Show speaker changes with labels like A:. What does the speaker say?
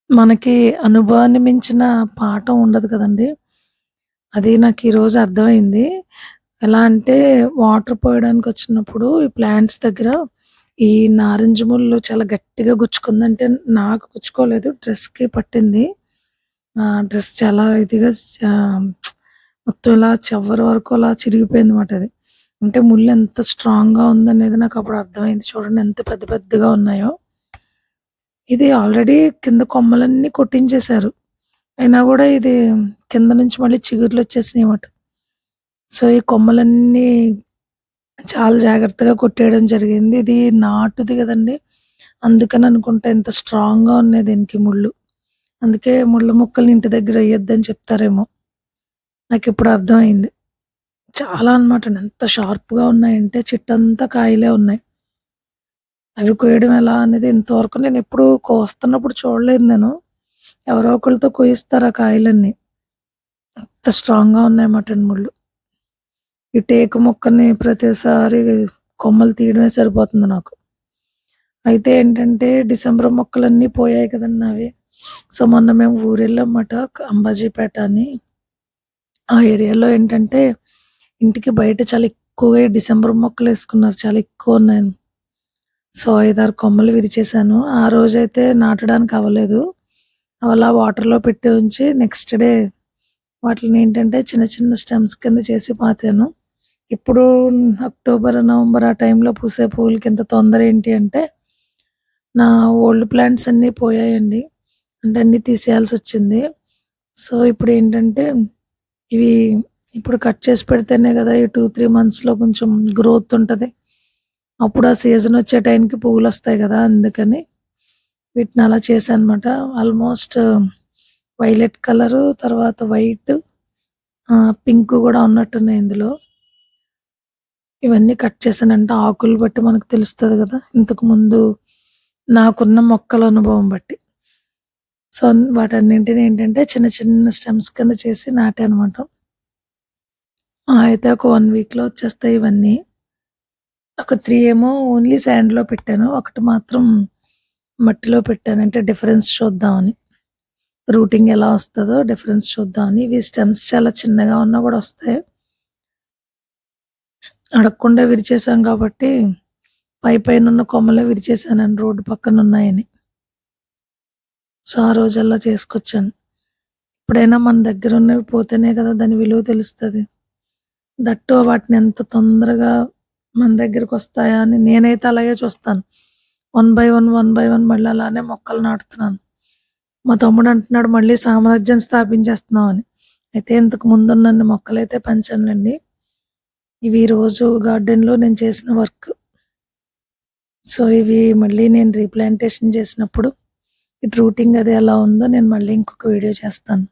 A: మనకి అనుభవాన్ని మించిన పాఠం ఉండదు కదండీ! అది నాకు ఈరోజు అర్థమైంది. ఎలా అంటే వాటర్ పోయడానికొచ్చినప్పుడు ఈ ప్లాంట్స్ దగ్గర ఈ నారింజ ముల్లు చాలా గట్టిగా గుచ్చుకుంది. అంటే నాకు గుచ్చుకోలేదు, డ్రెస్‌కి పట్టింది. డ్రెస్ చాలా ఇదిగా మొత్తం ఇలా చివరి వరకు అలా చిరిగిపోయిందన్నమాట అది. అంటే ముల్లు ఎంత స్ట్రాంగ్‌గా ఉందనేది నాకప్పుడు అర్థమైంది. చూడండి ఎంత పెద్ద పెద్దగా ఉన్నాయో. ఇది ఆల్రెడీ కింద కొమ్మలన్నీ కొట్టించేశారు. అయినా గూడా ఇది కింద నుంచి మళ్ళీ చిగుర్లొచ్చేసినాయన్నమాట. సో, ఈ కొమ్మలన్నీ చాలా జాగ్రత్తగా కొట్టేయడం జరిగింది. ఇది నాటుది గదండీ! అందుకని అనుకుంటా ఇంత స్ట్రాంగ్‌గా ఉన్నాయి దీనికి ముళ్ళు. అందుకే ముళ్ళ మొక్కల్ని ఇంటి దగ్గర ఎయొద్దని చెప్తారేమో! నాకిప్పుడు అర్థమైంది. చాలా అన్నమాటండి. ఎంత షార్ప్‌గా ఉన్నాయంటే చెట్టంతా కాయలే ఉన్నాయి. అవి కోయడం ఎలా అనేది ఇంతవరకు నేనెప్పుడు కోస్తున్నప్పుడు చూడలేదు నేను. ఎవరో ఒకళ్ళతో కోయిస్తారు ఆ కాయలన్నీ. అంత స్ట్రాంగ్‌గా ఉన్నాయన్నమాటండి ముళ్ళు. ఈ టేకు మొక్కని ప్రతిసారి కొమ్మలు తీయడమే సరిపోతుంది నాకు. అయితే ఏంటంటే డిసెంబర్ మొక్కలన్నీ పోయాయి కదండీ నావి. సో, మొన్న మేము ఊరెళ్ళామాట అంబాజీపేట అని. ఆ ఏరియాలో ఏంటంటే ఇంటికి బయట చాలా ఎక్కువగా ఈ డిసెంబర్ మొక్కలేసుకున్నారు. చాలా ఎక్కువున్నాయి. సో, 5, 6 కొమ్మలు విరిచేసాను. ఆ రోజైతే నాటడానికి అవ్వలేదు. అలా వాటర్‌లో పెట్టి ఉంచి నెక్స్ట్ డే వాటిలినేంటంటే చిన్న చిన్న స్టెమ్స్ కింద చేసి పాతాను. ఇప్పుడు అక్టోబర్, నవంబర్ ఆ టైంలో పూసే పువ్వులకి ఇంత తొందర ఏంటి అంటే, నా ఓల్డ్ ప్లాంట్స్ అన్నీ పోయాయండి. అంటే అన్నీ తీసేయాల్సొచ్చింది. సో, ఇప్పుడేంటంటే ఇవి ఇప్పుడు కట్ చేసి పెడితేనే గదా! ఈ 2, 3 మంత్స్‌లో కొంచెం గ్రోత్ ఉంటది. అప్పుడు ఆ సీజన్ వచ్చే టైంకి పువ్వులొస్తాయి గదా! అందుకని వీటిని అలా చేశానన్నమాట. ఆల్మోస్ట్ వైలెట్ కలరు, తర్వాత వైట్, పింక్ గూడా ఉన్నట్టున్నాయి ఇందులో. ఇవన్నీ కట్ చేశానంటే ఆకులు బట్టి మనకు తెలుస్తది గదా! ఇంతకుముందు నాకున్న మొక్కల అనుభవం బట్టి. సో, వాటన్నింటిని ఏంటంటే చిన్న చిన్న స్టెమ్స్ కింద చేసి నాటానమాట. అయితే ఒక 1 వీక్‌లో వచ్చేస్తాయి ఇవన్నీ. ఒక 3 ఏమో ఓన్లీ సాండ్‌లో పెట్టాను. ఒకటి మాత్రం మట్టిలో పెట్టాను. అంటే డిఫరెన్స్ చూద్దామని. రూటింగ్ ఎలా వస్తదో డిఫరెన్స్ చూద్దామని. ఇవి స్టెమ్స్ చాలా చిన్నగా ఉన్నా గూడా వస్తాయి. అడగకుండా విరిచేసాం కాబట్టి పైనున్న కొమ్మలే విరిచేసానండి రోడ్డు పక్కనున్నాయని. సో, ఆ రోజల్లా చేసుకొచ్చాను. ఎప్పుడైనా మన దగ్గరున్నవి పోతేనే కదా దాని విలువ తెలుస్తది. దట్ వాటిని ఎంత తొందరగా మన దగ్గరకొస్తాయా అని నేనైతే అలాగే చూస్తాను. One by one, one by one మళ్ళీ అలానే మొక్కలు నాటుతున్నాను. మా తమ్ముడు అంటున్నాడు మళ్ళీ సామ్రాజ్యం స్థాపించేస్తున్నావు అని. అయితే ఇంతకు ముందున్నన్ని మొక్కలైతే పెంచానులెండి. ఇవి రోజు గార్డెన్‌లో నేను చేసిన వర్క్. సో, ఇవి మళ్ళీ నేను రీప్లాంటేషన్ చేసినప్పుడు ఈ రూటింగ్ అది ఎలా ఉందో నేను మళ్ళీ ఇంకొక వీడియో చేస్తాను.